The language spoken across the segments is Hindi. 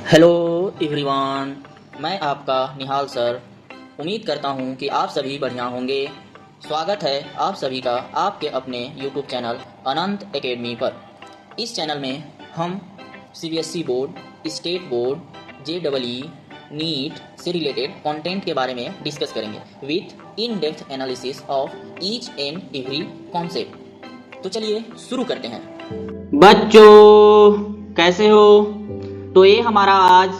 हेलो एवरीवन, मैं आपका निहाल सर। उम्मीद करता हूँ कि आप सभी बढ़िया होंगे। स्वागत है आप सभी का आपके अपने यूट्यूब चैनल अनंत एकेडमी पर। इस चैनल में हम CBSE board, state board, JEE, NEET से रिलेटेड कंटेंट के बारे में डिस्कस करेंगे with in depth analysis of each and every concept. तो चलिए शुरू करते हैं। बच्चों कैसे हो? तो ये हमारा आज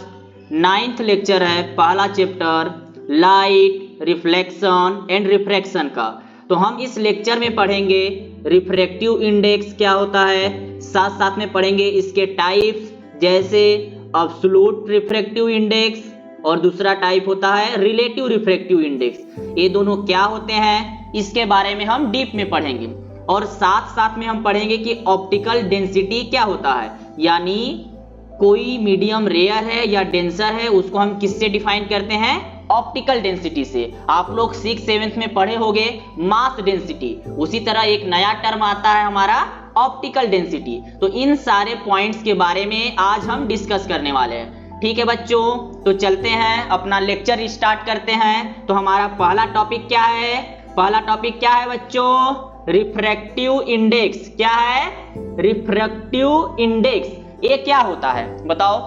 9th लेक्चर है, पहला chapter light, reflection and refraction का। तो हम इस लेक्चर में पढ़ेंगे रिफ्रैक्टिव इंडेक्स क्या होता है, साथ साथ में पढ़ेंगे इसके टाइप्स, जैसे एब्सोल्यूट रिफ्रैक्टिव इंडेक्स और दूसरा टाइप होता है रिलेटिव रिफ्रैक्टिव इंडेक्स। ये दोनों क्या होते हैं इसके बारे में हम डीप में पढ़ेंगे। और साथ साथ में हम पढ़ेंगे कि ऑप्टिकल डेंसिटी क्या होता है, यानी कोई मीडियम रेयर है या डेंसर है उसको हम किससे डिफाइन करते हैं? ऑप्टिकल डेंसिटी से। आप लोग 6th-7th में पढ़े होंगे मास डेंसिटी, उसी तरह एक नया टर्म आता है हमारा ऑप्टिकल डेंसिटी। तो इन सारे पॉइंट्स के बारे में आज हम डिस्कस करने वाले हैं। ठीक है बच्चों, तो चलते हैं अपना लेक्चर स्टार्ट करते हैं। तो हमारा पहला टॉपिक क्या है? पहला टॉपिक क्या है बच्चों? Refractive index. क्या है? Refractive index. ये क्या होता है बताओ?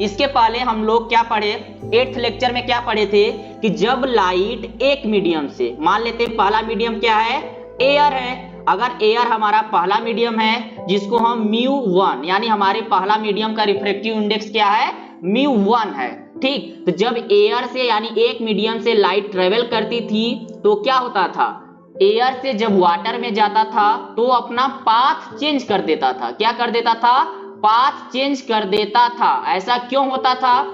इसके पहले हम लोग क्या पढ़े? 8th लेक्चर में क्या पढ़े थे कि जब लाइट एक मीडियम से, मान लेते हैं पहला मीडियम क्या है? एयर है। अगर एयर हमारा पहला मीडियम है जिसको हम μ1, यानी हमारे पहला मीडियम का रिफ्रैक्टिव इंडेक्स क्या है? μ1 है। ठीक, तो जब एयर से यानी एक मीडियम से लाइट ट्रेवल करती थी तो क्या होता था? एयर से जब वाटर में जाता था तो अपना पाथ चेंज कर देता था। क्या कर देता था? पाथ चेंज कर देता था। ऐसा क्यों होता था?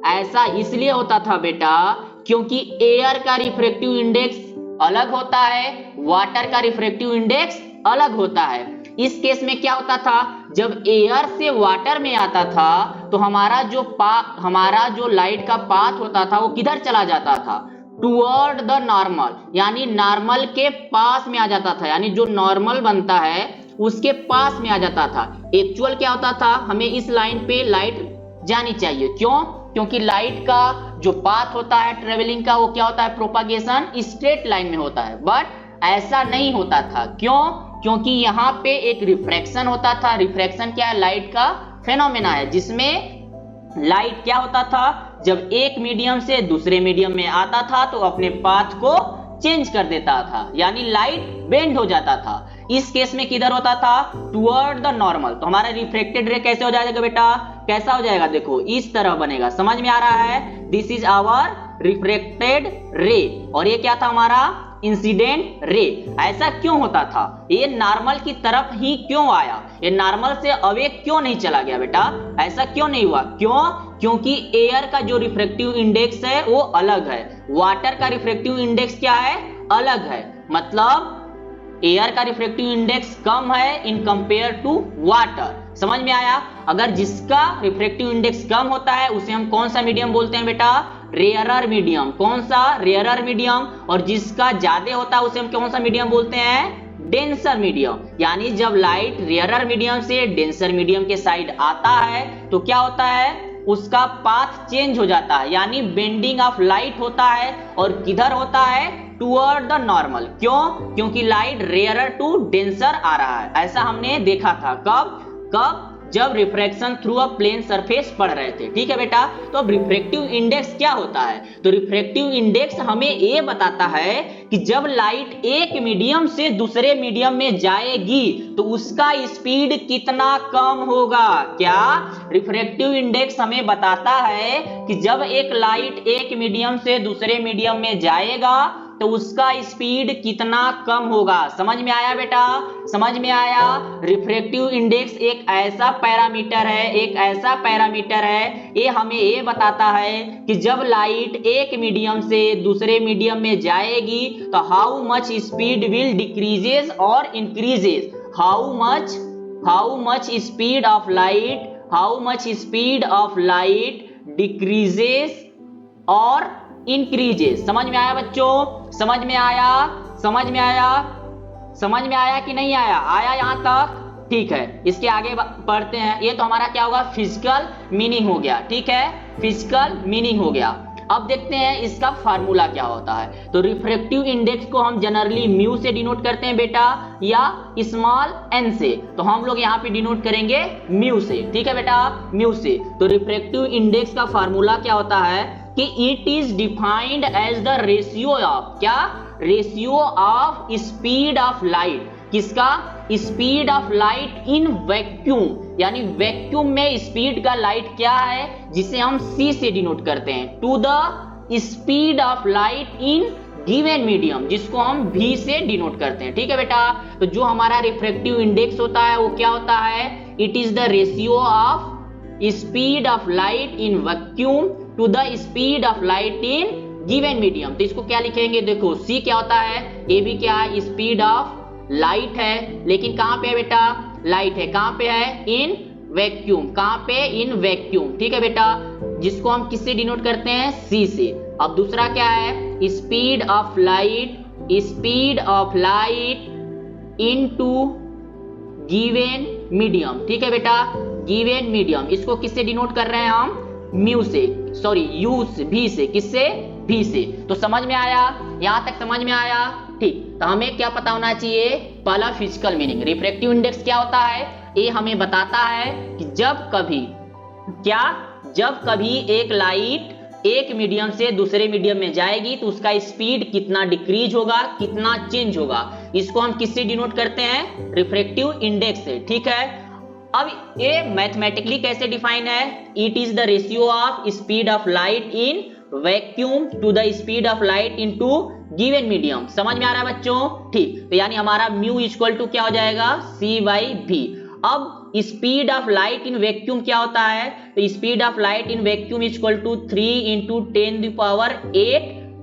ऐसा इसलिए होता था बेटा क्योंकि एयर का रिफ्रैक्टिव इंडेक्स अलग होता है, वाटर का रिफ्रैक्टिव इंडेक्स अलग होता है। इस केस में क्या होता था? जब एयर से वाटर में आता था तो हमारा जो लाइट का पाथ होता था वो किधर चला जाता था? टुवर्ड द नॉर्मल, यानी नॉर्मल के पास में आ जाता था, यानी जो नॉर्मल बनता है उसके पास में आ जाता था। एक्चुअल क्या होता था? हमें इस लाइन पे लाइट जानी चाहिए। क्यों? क्योंकि लाइट का जो पाथ होता है ट्रेवलिंग का वो क्या होता है? प्रोपागेशन स्ट्रेट लाइन में होता है। बट ऐसा नहीं होता था। क्यों? क्योंकि यहाँ पे एक रिफ्रैक्शन होता था। रिफ्रैक्शन क्या है? लाइट का फेनोमेना है जिसमें लाइट क्या होता था? जब एक मीडियम से दूसरे मीडियम में आता था तो अपने पाथ को चेंज कर देता था, यानी लाइट बेंड हो जाता था। इस केस में किधर होता था? Toward the normal. तो हमारा रिफ्लेक्टेड रे कैसे हो जाएगा बेटा? कैसा हो जाएगा? देखो इस तरह बनेगा। समझ में आ रहा है? This is our reflected ray. और ये क्या था? हमारा इंसिडेंट रे। ऐसा क्यों होता था? ये नॉर्मल की तरफ ही क्यों आया? ये नॉर्मल से अवे क्यों नहीं चला गया बेटा? ऐसा क्यों नहीं हुआ? क्यों? क्योंकि एयर का जो रिफ्रैक्टिव इंडेक्स है वो अलग है, वाटर का रिफ्रैक्टिव इंडेक्स क्या है? अलग है। मतलब एयर का रिफ्रैक्टिव इंडेक्स कम है इन कंपेयर टू वाटर। समझ में आया? अगर जिसका रिफ्रैक्टिव इंडेक्स कम होता है उसे हम कौन सा मीडियम बोलते हैं बेटा? Rarer medium. कौन सा? Rarer medium. और जिसका ज्यादा होता है उसे हम कौन सा मीडियम बोलते हैं? Denser medium. यानी जब लाइट रेयरर मीडियम से डेंसर मीडियम के साइड आता है तो क्या होता है? उसका पाथ चेंज हो जाता है, यानी बेंडिंग ऑफ लाइट होता है। और किधर होता है? Toward the normal. क्यों? क्योंकि लाइट रेयरर टू डेंसर आ रहा है। ऐसा हमने देखा था। कब? जब refraction through a plane surface पढ़ रहे थे। ठीक है बेटा? तो अब रिफ्रैक्टिव इंडेक्स क्या होता है? तो रिफ्रैक्टिव इंडेक्स हमें ये बताता है कि जब लाइट एक मीडियम से दूसरे मीडियम में जाएगी तो उसका स्पीड कितना कम होगा। क्या? रिफ्रैक्टिव इंडेक्स हमें बताता है कि जब एक लाइट एक मीडियम से दूसरे मीडियम में जाएगा तो उसका स्पीड कितना कम होगा। समझ में आया बेटा? समझ में आया? रिफ्रैक्टिव इंडेक्स एक ऐसा पैरामीटर है, ये हमें ये बताता है कि जब लाइट एक मीडियम से दूसरे मीडियम में जाएगी तो how much speed will decreases और increases. How much speed of light decreases और इंक्रीजेस। समझ में आया बच्चों? समझ में आया कि नहीं आया? आया यहां तक? ठीक है, इसके आगे पढ़ते हैं। ये तो हमारा क्या होगा, फिजिकल मीनिंग हो गया। ठीक है, फिजिकल मीनिंग हो गया। अब देखते हैं इसका फार्मूला क्या होता है। तो रिफ्रैक्टिव इंडेक्स को हम जनरली म्यू से डिनोट करते हैं बेटा, या स्मॉल एन से। तो हम लोग यहाँ पे डिनोट करेंगे म्यू से। ठीक है बेटा, म्यू से। तो रिफ्रैक्टिव इंडेक्स का फार्मूला क्या होता है कि it is defined as the ratio of, क्या, ratio of speed of light. किसका, speed of light in vacuum, यानी वैक्यूम में स्पीड का लाइट क्या है, जिसे हम c से डिनोट करते हैं, to the speed of light in given medium, जिसको हम v से डिनोट करते हैं। ठीक है बेटा, तो जो हमारा रिफ्रैक्टिव इंडेक्स होता है वो क्या होता है, it is the ratio of speed of light in vacuum to the speed of light in given medium. तो इसको क्या लिखेंगे, देखो c क्या होता है, a भी क्या है, स्पीड ऑफ लाइट है, लेकिन कहां पे है बेटा, लाइट है कहां पे है, इन वैक्यूम, कहां पे, इन वैक्यूम। ठीक है बेटा, जिसको हम किससे डिनोट करते हैं, c से। अब दूसरा क्या है, speed of light, speed of light into given medium. ठीक है बेटा, गिवन मीडियम, इसको किससे डिनोट कर रहे हैं हम, म्यू से, सॉरी यू से, भी से, किससे, भी से। तो समझ में आया, यहां तक समझ में आया। ठीक, तो हमें क्या पता होना चाहिए, पहला फिजिकल मीनिंग। रिफ्रैक्टिव इंडेक्स क्या होता है, ये हमें बताता है कि जब कभी, क्या, जब कभी एक लाइट एक मीडियम से दूसरे मीडियम में जाएगी तो उसका स्पीड कितना डिक्रीज होगा, कितना चेंज होगा। इसको हम किससे डिनोट करते हैं, रिफ्रैक्टिव इंडेक्स से। ठीक है, अब ये मैथमेटिकली कैसे डिफाइन है, it is the ratio of speed of light in vacuum to the speed of light into given medium. समझ में आ रहा है बच्चों। ठीक, तो यानी हमारा म्यू इक्वल टू क्या हो जाएगा, c बाई v। अब speed of light in vacuum क्या होता है, तो speed of light in vacuum equal to 3 into 10⁸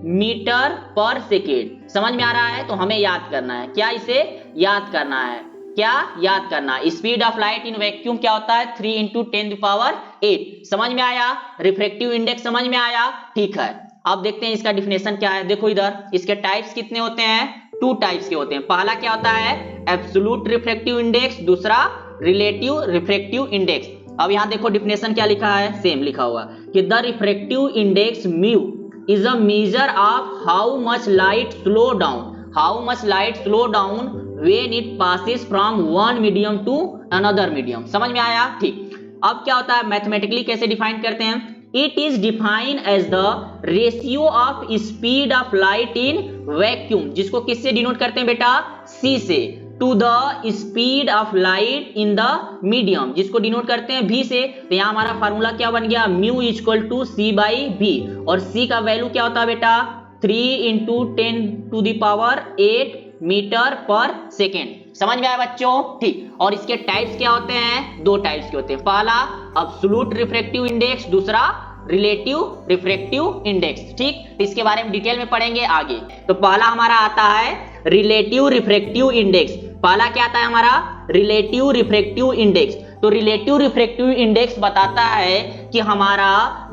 metre per second. समझ में आ रहा है, तो हमें याद करना है, क्या, इसे याद करना है, क्या याद करना, speed of light in vacuum क्या होता है, 3 इंटू 10⁸। समझ में आया, रिफ्रैक्टिव इंडेक्स समझ में आया। ठीक है, अब देखते हैं इसका डिफिनेशन क्या है। देखो इधर, इसके टाइप्स कितने होते हैं, 2 टाइप्स के होते हैं। पहला क्या होता है, एब्सोल्यूट रिफ्रैक्टिव इंडेक्स, दूसरा रिलेटिव रिफ्रैक्टिव इंडेक्स। अब यहां देखो डिफिनेशन क्या लिखा है, सेम लिखा हुआ कि the refractive index mu is a measure of how much light slow down, how much light slow down when it passes from one medium to another medium. समझ में आया। ठीक, अब क्या होता है, मैथमेटिकली कैसे डिफाइन करते हैं, it is defined as the ratio of speed of light in vacuum, जिसको किससे डिनोट करते हैं बेटा, c से, to the speed of light in the medium, जिसको डिनोट करते हैं v से। तो यहाँ हमारा फार्मूला क्या बन गया, mu equal to c by v, और c का वैल्यू क्या होता है बेटा, 3 इंटू 10⁸ मीटर पर सेकेंड। समझ में आया बच्चों। ठीक, और इसके टाइप्स क्या होते हैं, 2 टाइप्स के होते हैं। पहला एब्सोल्यूट रिफ्रैक्टिव इंडेक्स, दूसरा रिलेटिव रिफ्रैक्टिव इंडेक्स। ठीक, इसके बारे में डिटेल में पढ़ेंगे आगे। तो पहला हमारा आता है रिलेटिव रिफ्रैक्टिव इंडेक्स। पहला क्या आता है हमारा, रिलेटिव रिफ्रैक्टिव इंडेक्स। तो रिलेटिव रिफ्रैक्टिव इंडेक्स बताता है कि हमारा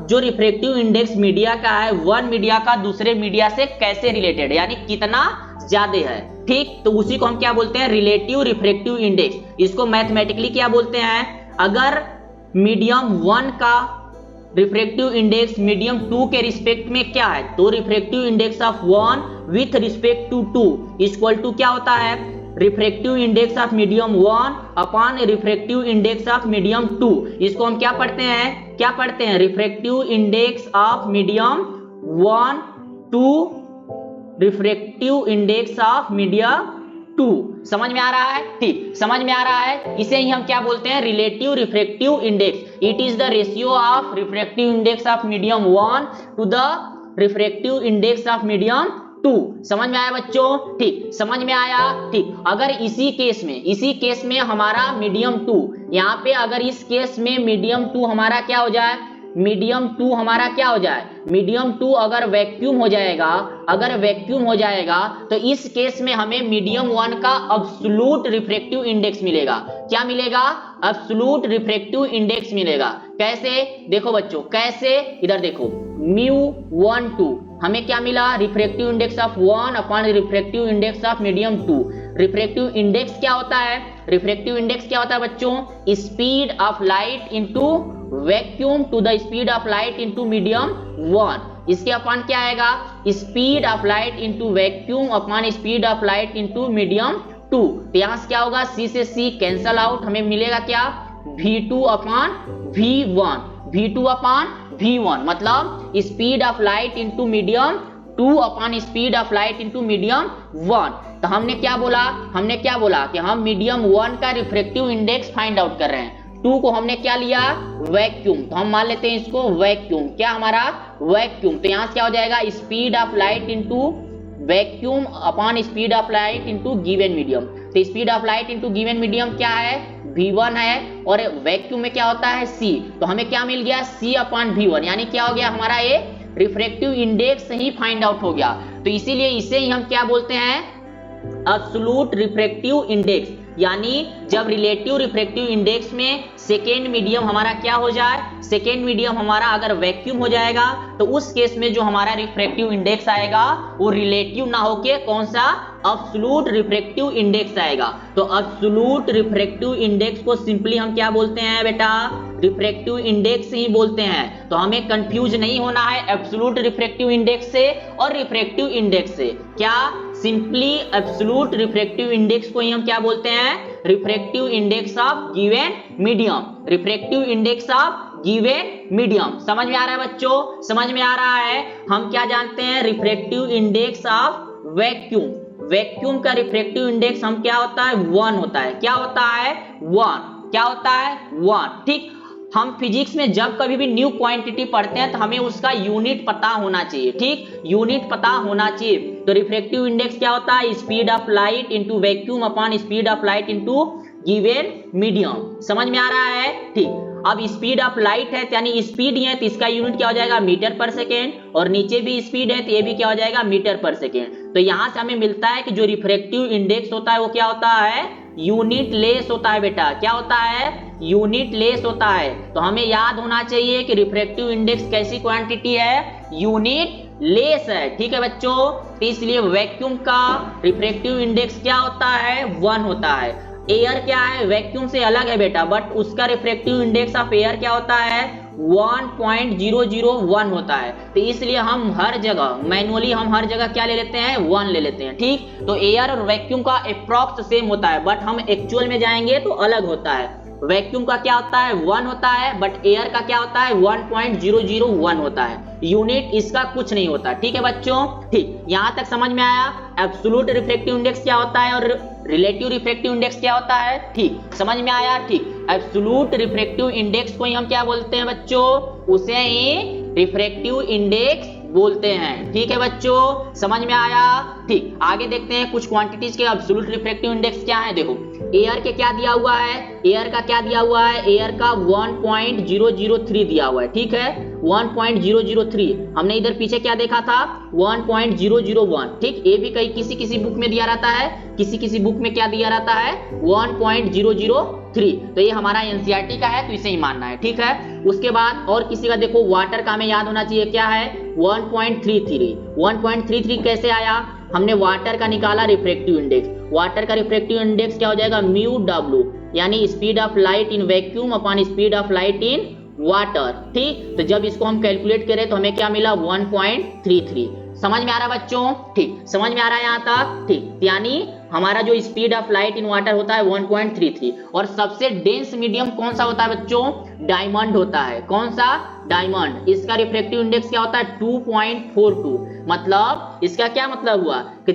जो रिफ्रैक्टिव इंडेक्स मीडिया का है, वन मीडिया का दूसरे मीडिया से कैसे रिलेटेड, यानी कितना ज्यादा है। ठीक, तो उसी को हम क्या बोलते हैं, रिलेटिव रिफ्रैक्टिव इंडेक्स। इसको मैथमेटिकली क्या बोलते हैं, अगर मीडियम 1 का रिफ्रैक्टिव इंडेक्स मीडियम 2 के रिस्पेक्ट में क्या है, तो refractive index of 1 with respect to 2 equal to क्या होता है, refractive index of medium 1 upon refractive index of medium 2। इसको हम क्या पढ़ते हैं, क्या पढ़ते हैं, refractive index of medium 1 to refractive index of medium 2। समझ में आ रहा है। ठीक, समझ में आ रहा है। इसे ही हम क्या बोलते हैं, relative refractive index. It is the ratio of refractive index of medium 1 to the refractive index of medium 2। समझ में आया बच्चों। ठीक, समझ में आया। ठीक, अगर इसी केस में हमारा मीडियम 2, यहाँ पे अगर इस केस में मीडियम 2 हमारा क्या हो जाए, मीडियम 2 हमारा क्या हो जाए, मीडियम 2 अगर वैक्यूम हो जाएगा, अगर वैक्यूम हो जाएगा तो इस केस में हमें मीडियम 1 का एब्सोल्यूट रिफ्रैक्टिव इंडेक्स मिलेगा। क्या मिलेगा, एब्सोल्यूट रिफ्रैक्टिव इंडेक्स मिलेगा। कैसे, देखो बच्चों कैसे, इधर देखो, म्यू 1 2 हमें क्या मिला, refractive index of 1 upon refractive index of medium 2। Refractive index क्या होता है, रिफ्रैक्टिव इंडेक्स क्या होता है बच्चों? Speed of light into vacuum to the speed of light into medium 1। इसके अपॉन क्या आएगा? Speed of light into vacuum upon speed of light into medium 2। तो यहां से क्या होगा? C से C कैंसल आउट, हमें मिलेगा क्या? V2 upon V1, V2 upon V1 मतलब speed of light into medium 2 upon speed of light into medium 1। तो हमने क्या बोला? हमने क्या बोला कि हम मीडियम 1 का रिफ्रैक्टिव इंडेक्स फाइंड आउट कर रहे हैं। 2 को हमने क्या लिया? वैक्यूम, तो हम मान लेते हैं इसको वैक्यूम। क्या हमारा? वैक्यूम। तो यहां से क्या हो जाएगा? Speed of light into vacuum upon speed of light into given medium. तो speed of light into given medium क्या है? V1 है, और वैक्यूम में क्या होता है? C। तो हमें क्या मिल गया? C अपॉन V1, यानी क्या हो गया हमारा? ये रिफ्रैक्टिव इंडेक्स ही फाइंड आउट हो गया। तो इसीलिए इसे ही हम क्या बोलते हैं? Absolute refractive index. यानी जब रिलेटिव रिफ्रैक्टिव इंडेक्स में सेकेंड मीडियम हमारा क्या हो जाए? सेकेंड मीडियम हमारा अगर वैक्यूम हो जाएगा तो उस केस में जो हमारा रिफ्रैक्टिव इंडेक्स आएगा वो रिलेटिव ना होके कौन सा? एब्सोल्यूट रिफ्रैक्टिव इंडेक्स आएगा। तो एब्सोल्यूट रिफ्रैक्टिव इंडेक्स को सिंपली हम क्या बोलते हैं बेटा? रिफ्रैक्टिव इंडेक्स ही बोलते हैं। तो हमें कंफ्यूज नहीं होना है एब्सोल्यूट रिफ्रैक्टिव इंडेक्स से और रिफ्रैक्टिव इंडेक्स से। क्या? सिंपली एब्सोल्यूट रिफ्रैक्टिव इंडेक्स को ही हम क्या बोलते हैं? Refractive index of given medium. Refractive index of given medium. समझ में आ रहा है बच्चों? समझ में आ रहा है? हम क्या जानते हैं? Refractive index of vacuum. Vacuum का रिफ्रैक्टिव इंडेक्स हम क्या होता है? 1 होता है। क्या होता है? 1। क्या होता है? 1। ठीक। हम फिजिक्स में जब कभी भी न्यू क्वांटिटी पढ़ते हैं तो हमें उसका यूनिट पता होना चाहिए। ठीक, यूनिट पता होना चाहिए। तो रिफ्रैक्टिव इंडेक्स क्या होता है? Speed of light into vacuum upon speed of light into given medium. समझ में आ रहा है? ठीक। अब स्पीड ऑफ लाइट है यानी स्पीड है तो इसका यूनिट क्या हो जाएगा? मीटर पर सेकेंड, और नीचे भी स्पीड है तो ये भी क्या हो जाएगा? Metre per second. तो यहां से हमें मिलता है कि जो रिफ्रैक्टिव इंडेक्स होता है वो क्या होता है? यूनिट लेस होता है बेटा। क्या होता है? यूनिट लेस होता है। तो हमें याद होना चाहिए कि रिफ्रैक्टिव इंडेक्स कैसी क्वांटिटी है? यूनिट लेस है। ठीक है बच्चों? तो इसलिए वैक्यूम का रिफ्रैक्टिव इंडेक्स क्या होता है? 1 होता है। एयर क्या है? वैक्यूम से अलग है बेटा, बट उसका रिफ्रैक्टिव इंडेक्स ऑफ एयर क्या होता है? 1.001 होता है। तो इसलिए हम हर जगह मैनुअली हम हर जगह क्या ले लेते हैं? 1 ले लेते हैं। ठीक। तो एयर और वैक्यूम का अप्रॉक्स सेम होता है, बट हम एक्चुअल में जाएंगे तो अलग होता है। वैक्यूम का क्या होता है? 1 होता है, बट एयर का क्या होता है? 1.001 होता है। यूनिट इसका कुछ नहीं होता। ठीक है बच्चों? ठीक। यहां तक समझ में आया? एब्सोल्यूट रिफ्रैक्टिव इंडेक्स क्या होता है और रिलेटिव रिफ्रैक्टिव इंडेक्स क्या होता है? ठीक, समझ में आया? ठीक। एब्सोल्यूट रिफ्रैक्टिव इंडेक्स को ही हम क्या बोलते हैं बच्चों? उसे ही रिफ्रैक्टिव इंडेक्स बोलते हैं। ठीक है बच्चों? समझ में आया? ठीक। आगे देखते हैं कुछ क्वांटिटीज के एब्सोल्यूट रिफ्रैक्टिव इंडेक्स क्या है। देखो, एयर के क्या दिया हुआ है? एयर का क्या दिया हुआ है? एयर का 1.003 दिया हुआ है। ठीक है, 1.003। हमने इधर पीछे क्या देखा था? 1.001। ठीक, ये भी कहीं किसी किसी बुक में दिया रहता है, किसी किसी बुक में क्या दिया रहता है? 1.003। तो ये हमारा एनसीईआरटी का है तो इसे ही मानना है। ठीक है। उसके बाद और किसी का देखो, वाटर का हमें याद होना चाहिए क्या है? 1.33। 1.33 कैसे आया? हमने वाटर का निकाला रिफ्रैक्टिव इंडेक्स। वाटर का रिफ्रैक्टिव इंडेक्स क्या हो जाएगा? म्यू डब्ल्यू, यानी speed of light in vacuum upon speed of light in water. ठीक। तो जब इसको हम कैलकुलेट करें तो हमें क्या मिला? 1.33। समझ में आ रहा है बच्चों? ठीक, समझ में आ रहा है यहां तक? ठीक। यानी हमारा जो speed of light in water होता है 1.33। और सबसे डेंस मीडियम कौन सा होता है बच्चों? डायमंड होता है। कौन सा? डायमंड। इसका रिफ्रैक्टिव इंडेक्स क्या होता है? 2.42। मतलब इसका क्या मतलब हुआ कि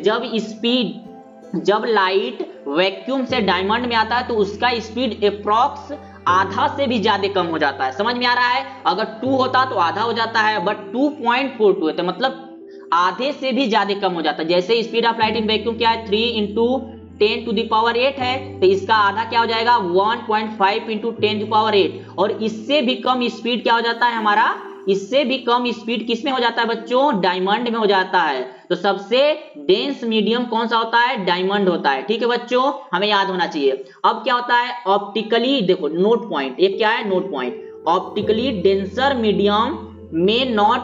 जब लाइट वैक्यूम से डायमंड में आता है तो उसका स्पीड अप्रॉक्स आधा से भी ज्यादा कम हो जाता है। समझ में आ रहा है? अगर 2 होता तो आधा हो जाता है, बट 2.42 है तो मतलब आधे से भी ज्यादा कम हो जाता है। जैसे speed of light in vacuum क्या है? 3 × 10⁸ है, तो इसका आधा क्या हो जाएगा? 1.5 × 10⁸। और इससे भी कम स्पीड क्या हो जाता है हमारा? इससे भी कम स्पीड किस में हो जाता है बच्चों? डायमंड में हो जाता है। तो सबसे डेंस मीडियम कौन सा होता है? डायमंड होता है। ठीक है बच्चों, हमें याद होना चाहिए। अब क्या होता है? ऑप्टिकली देखो, नोट पॉइंट, ये क्या है? Note point. Optically denser medium में not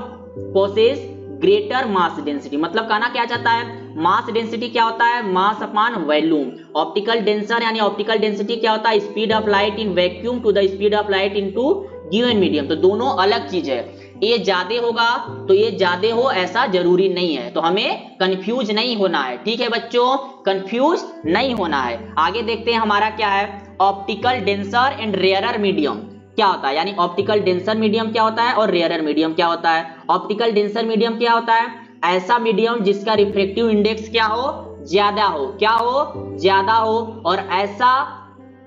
possess greater mass density. मतलब कहना क्या चाहता है? मास डेंसिटी क्या होता है, mass upon volume. Optical denser यानी ऑप्टिकल डेंसिटी क्या होता है, speed of light in vacuum to the speed of light into given medium. तो दोनों अलग चीज है, ये ज्यादा होगा तो ये ज्यादा हो ऐसा जरूरी नहीं है, तो हमें कंफ्यूज नहीं होना है। ठीक है बच्चों, कंफ्यूज नहीं होना है। आगे देखते हैं हमारा क्या है, optical denser and rarer medium क्या होता है, यानी ऑप्टिकल डेंसर मीडियम क्या होता है और रेयरर मीडियम क्या होता है। ऑप्टिकल डेंसर मीडियम क्या होता है, ऐसा मीडियम जिसका रिफ्रैक्टिव इंडेक्स क्या हो, ज्यादा हो, क्या हो, ज्यादा हो, और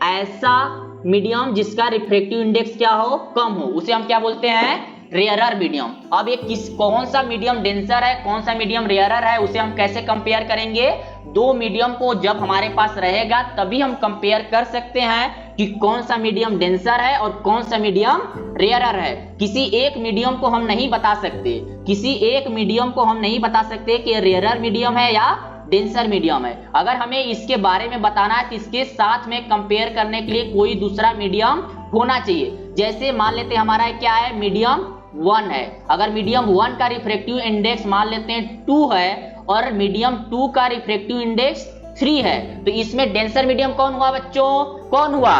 ऐसा मीडियम जिसका रिफ्रैक्टिव इंडेक्स क्या हो, कम हो, उसे हम क्या बोलते हैं, रेयरर मीडियम। अब ये कौन सा मीडियम डेंसर है, कौन सा मीडियम रेयरर है, उसे हम कैसे कंपेयर करेंगे। दो मीडियम को जब हमारे पास रहेगा तभी हम कंपेयर कर सकते हैं कि कौन सा मीडियम डेंसर है और कौन सा मीडियम रेयरर है। किसी एक मीडियम को हम नहीं बता सकते, किसी एक मीडियम को हम नहीं बता सकते कि रेयरर मीडियम है या डेंसर मीडियम है। अगर हमें इसके बारे में बताना है तो इसके साथ में कंपेयर करने के लिए कोई दूसरा मीडियम होना चाहिए। जैसे मान लेते हैं हमारा क्या है, मीडियम 1 है। अगर मीडियम 1 का रिफ्रैक्टिव इंडेक्स मान लेते हैं 2 है और मीडियम 2 का रिफ्रैक्टिव इंडेक्स 3 है, तो इसमें डेंसर मीडियम कौन हुआ बच्चों, कौन हुआ।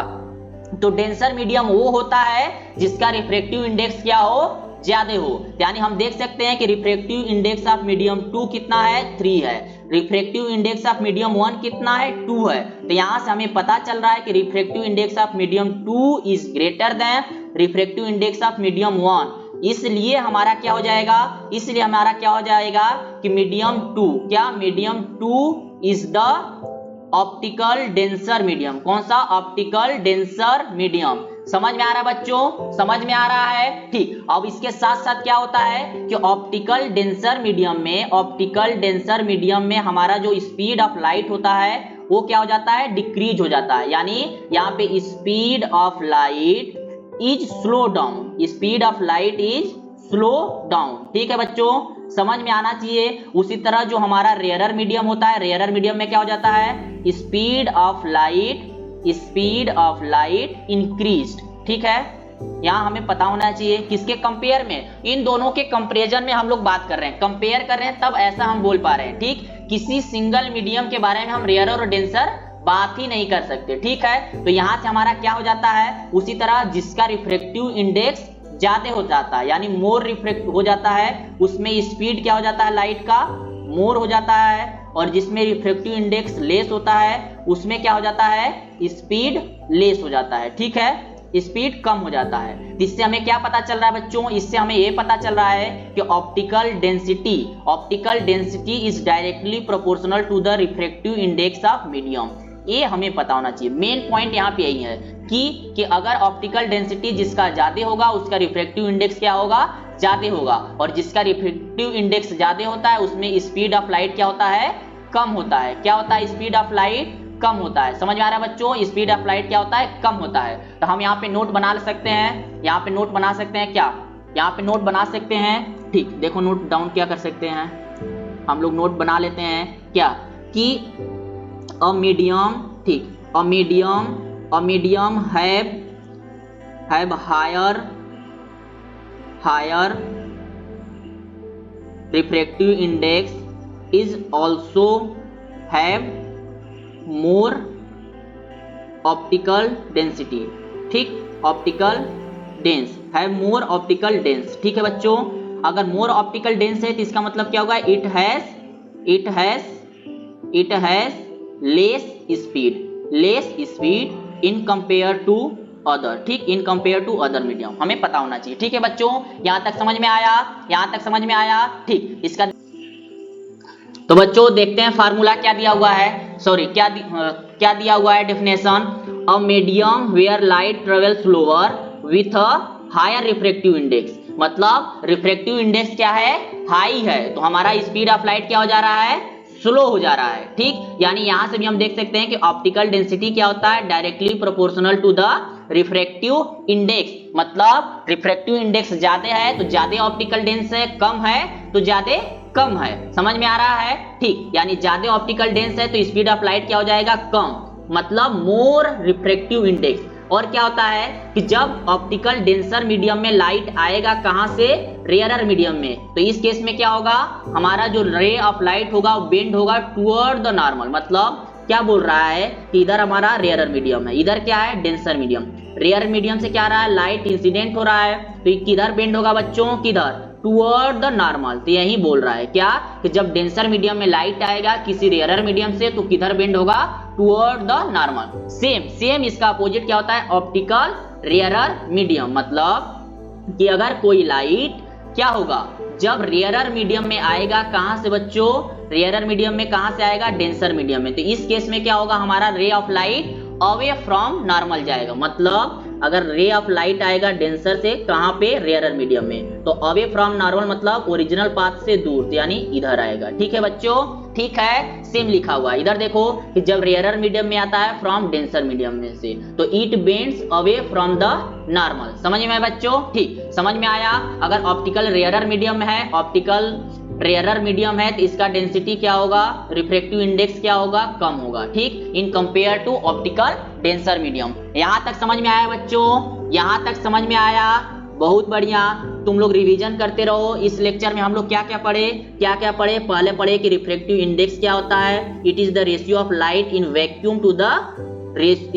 तो डेंसर मीडियम वो होता है जिसका रिफ्रैक्टिव इंडेक्स क्या हो, ज्यादा हो। यानी हम देख सकते हैं कि रिफ्रैक्टिव इंडेक्स ऑफ मीडियम 2 कितना है, 3 है। रिफ्रैक्टिव इंडेक्स ऑफ मीडियम 1 कितना है, 2 है। तो यहां से हमें पता चल रहा है कि refractive index of medium 2 is greater than refractive index of medium 1। इसलिए हमारा क्या हो जाएगा, इसलिए हमारा क्या हो जाएगा कि मीडियम 2 क्या, medium 2 is the optical denser medium. कौन सा, ऑप्टिकल डेंसर मीडियम। समझ में आ रहा है बच्चों, समझ में आ रहा है, ठीक। अब इसके साथ साथ क्या होता है कि ऑप्टिकल डेंसर मीडियम में, ऑप्टिकल डेंसर मीडियम में हमारा जो स्पीड ऑफ लाइट होता है वो क्या हो जाता है, डिक्रीज हो जाता है। यानी यहाँ पे speed of light is slow down, speed of light is slow down. ठीक है बच्चों, समझ में आना चाहिए। उसी तरह जो हमारा रेयरर मीडियम होता है, रेयरर मीडियम में क्या हो जाता है, स्पीड ऑफ लाइट इंक्रीज्ड। ठीक है, यहां हमें पता होना चाहिए किसके कंपेयर में, इन दोनों के कंपैरिजन में हम लोग बात कर रहे हैं, कंपेयर कर रहे हैं, तब ऐसा हम बोल पा रहे हैं। ठीक, किसी सिंगल मीडियम के बारे में हम रेयरर और डेंसर बात ही नहीं कर सकते। ठीक है, तो यहां से हमारा क्या हो जाता है, उसी तरह जिसका रिफ्रैक्टिव इंडेक्स ज्यादा हो जाता है, यानी मोर रिफ्लेक्ट हो जाता है, उसमें स्पीड क्या हो जाता है, लाइट का मोर हो जाता है। और जिसमें रिफ्रैक्टिव इंडेक्स लेस होता है उसमें क्या हो जाता है, स्पीड लेस हो जाता है। ठीक है, स्पीड कम हो जाता है। इससे हमें क्या पता चल रहा है बच्चों, इससे हमें यह पता चल रहा है कि optical density is directly proportional to the refractive index of medium. ये हमें पता होना चाहिए। मेन पॉइंट यहाँ पे यही है कि अगर ऑप्टिकल डेंसिटी जिसका ज्यादा होगा उसका रिफ्रैक्टिव इंडेक्स क्या होगा, ज्यादा होगा, और जिसका रिफ्रैक्टिव इंडेक्स ज्यादा होता है उसमें स्पीड ऑफ लाइट क्या होता है, कम होता है। क्या होता है, स्पीड ऑफ लाइट कम होता है। समझ में आ रहा है बच्चों, स्पीड ऑफ लाइट क्या होता है, कम होता है। तो हम यहाँ पे नोट बना सकते हैं, यहाँ पे नोट बना सकते हैं, क्या यहाँ पे नोट बना सकते हैं। ठीक, देखो नोट डाउन क्या कर सकते हैं हम लोग, नोट बना लेते हैं क्या कि a medium, ठीक, a medium have higher refractive index is also have more optical density। ठीक, optical dense, have more optical dense। ठीक है बच्चों, अगर more optical dense है तो इसका मतलब क्या होगा, it has less speed in compare to other। ठीक, in compare to other medium हमें पता होना चाहिए। ठीक है बच्चों, यहां तक समझ में आया, यहां तक समझ में आया। ठीक, इसका तो बच्चों देखते हैं फार्मूला क्या दिया हुआ है, सॉरी क्या दिया हुआ है definition. A medium where light travel slower with a higher refractive index, मतलब रिफ्रैक्टिव इंडेक्स क्या है, हाई है, तो हमारा स्पीड ऑफ लाइट क्या हो जा रहा है, स्लो हो जा रहा है। ठीक, यानी यहां से भी हम देख सकते हैं कि ऑप्टिकल डेंसिटी क्या होता है, directly proportional to the refractive index. मतलब रिफ्रैक्टिव इंडेक्स ज्यादा है तो ज्यादा ऑप्टिकल डेंस है, कम है तो ज्यादा कम है। समझ में आ रहा है, ठीक, यानी ज्यादा ऑप्टिकल डेंस है तो स्पीड ऑफ लाइट क्या हो जाएगा, कम, मतलब मोर रिफ्रैक्टिव इंडेक्स। और क्या होता है कि जब ऑप्टिकल डेंसर मीडियम में लाइट आएगा कहां से, रेयरर मीडियम में, तो इस केस में क्या होगा, हमारा जो रे ऑफ लाइट होगा वो बेंड होगा टुवर्ड द नॉर्मल। मतलब क्या बोल रहा है कि इधर हमारा रेयरर मीडियम है, इधर क्या है, डेंसर मीडियम। रेयर मीडियम से क्या आ रहा है, लाइट इंसिडेंट हो रहा है, तो किधर बेंड होगा बच्चों, किधर, टुवर्ड द नॉर्मल। तो यही बोल रहा है क्या कि जब डेंसर मीडियम में लाइट आएगा किसी रेयरर मीडियम से तो किधर बेंड होगा, टुवर्ड द नॉर्मल। सेम इसका अपोजिट क्या होता है, ऑप्टिकल रेयरर मीडियम। मतलब कि अगर कोई लाइट क्या होगा, जब रेयरर मीडियम में आएगा कहां से बच्चों, रेयरर मीडियम में कहां से आएगा, डेंसर मीडियम में, तो इस केस में क्या होगा, हमारा ray of light away from normal जाएगा। मतलब अगर रे ऑफ लाइट आएगा डेंसर से कहां पे, रेयरर मीडियम में, तो अवे फ्रॉम नॉर्मल मतलब ओरिजिनल पाथ से दूर, यानी इधर आएगा। ठीक है बच्चों, ठीक है, सेम लिखा हुआ है। इधर देखो कि जब रेयरर मीडियम में आता है फ्रॉम डेंसर मीडियम में से, तो it bends away from the normal. समझ में आया बच्चों, ठीक, समझ में आया। अगर ऑप्टिकल रेयरर मीडियम में है, ऑप्टिकल रेयरर मीडियम है, तो इसका डेंसिटी क्या होगा, रिफ्रैक्टिव इंडेक्स क्या होगा, कम होगा, ठीक, in compare to optical denser medium. यहां तक समझ में आया बच्चों, यहां तक समझ में आया, बहुत बढ़िया। तुम लोग रिवीजन करते रहो। इस लेक्चर में हम लोग क्या क्या पढ़े, पहले पढ़े कि रिफ्रैक्टिव इंडेक्स क्या होता है, it is the ratio of light in vacuum to the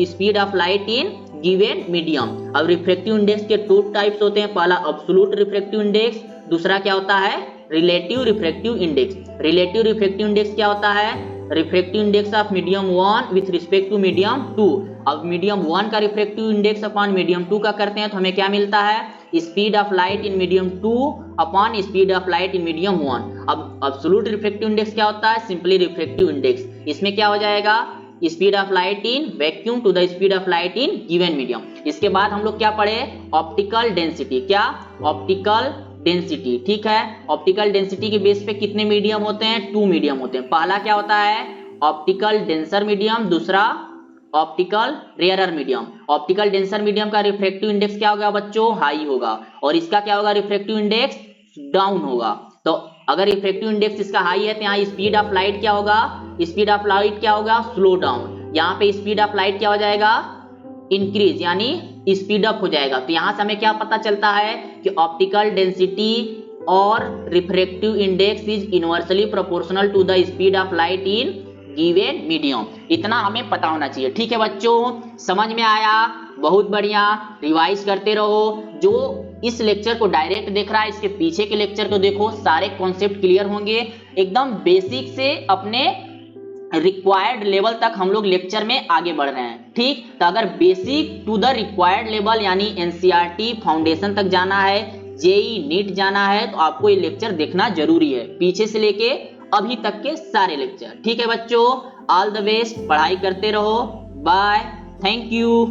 speed of light in given medium. अब रिफ्रैक्टिव इंडेक्स के टू टाइप्स होते हैं, पहला एब्सोल्यूट रिफ्रैक्टिव इंडेक्स, दूसरा क्या होता है, relative refractive index. Relative refractive index क्या होता है, refractive index of medium 1 with respect to medium 2। अब मीडियम 1 का रिफ्रैक्टिव इंडेक्स अपॉन मीडियम 2 का करते हैं तो हमें क्या मिलता है, speed of light in medium 2 upon speed of light in medium 1। अब एब्सोल्यूट रिफ्रैक्टिव इंडेक्स क्या होता है, सिंपली रिफ्रैक्टिव इंडेक्स। इसमें क्या हो जाएगा, speed of light in vacuum to the speed of light in given medium. इसके बाद हम लोग क्या पढ़े, ऑप्टिकल डेंसिटी। क्या, ऑप्टिकल डेंसिटी, ठीक है। ऑप्टिकल डेंसिटी के बेस पे कितने मीडियम होते हैं, 2 मीडियम होते हैं। पहला क्या होता है, ऑप्टिकल डेंसर मीडियम, दूसरा optical rarer medium. Optical denser medium का रिफ्रैक्टिव इंडेक्स क्या होगा बच्चों, हाई होगा, और इसका क्या होगा, रिफ्रैक्टिव इंडेक्स डाउन होगा। तो अगर रिफ्रैक्टिव इंडेक्स इसका हाई है तो यहाँ स्पीड ऑफ लाइट क्या होगा, स्पीड ऑफ लाइट क्या होगा, स्लो डाउन। यहाँ पे स्पीड ऑफ लाइट क्या हो जाएगा, इंक्रीज, यानी स्पीड अप हो जाएगा। तो यहां से हमें क्या पता चलता है कि ऑप्टिकल डेंसिटी और refractive index is inversely proportional to the speed of light in given medium. इतना हमें पता होना चाहिए। ठीक है बच्चों, समझ में आया, बहुत बढ़िया, रिवाइज करते रहो। जो इस लेक्चर को डायरेक्ट देख रहा है इसके पीछे के लेक्चर को देखो, सारे कॉन्सेप्ट क्लियर होंगे। एकदम बेसिक से अपने रिक्वायर्ड लेवल तक हम लोग लेक्चर में आगे बढ़ रहे हैं। ठीक, तो अगर basic to the required level यानी एनसीईआरटी फाउंडेशन तक जाना है, जेई नीट जाना है, तो आपको ये लेक्चर देखना जरूरी है, पीछे से लेके अभी तक के सारे लेक्चर। ठीक है बच्चों, ऑल द बेस्ट, पढ़ाई करते रहो, बाय, थैंक यू।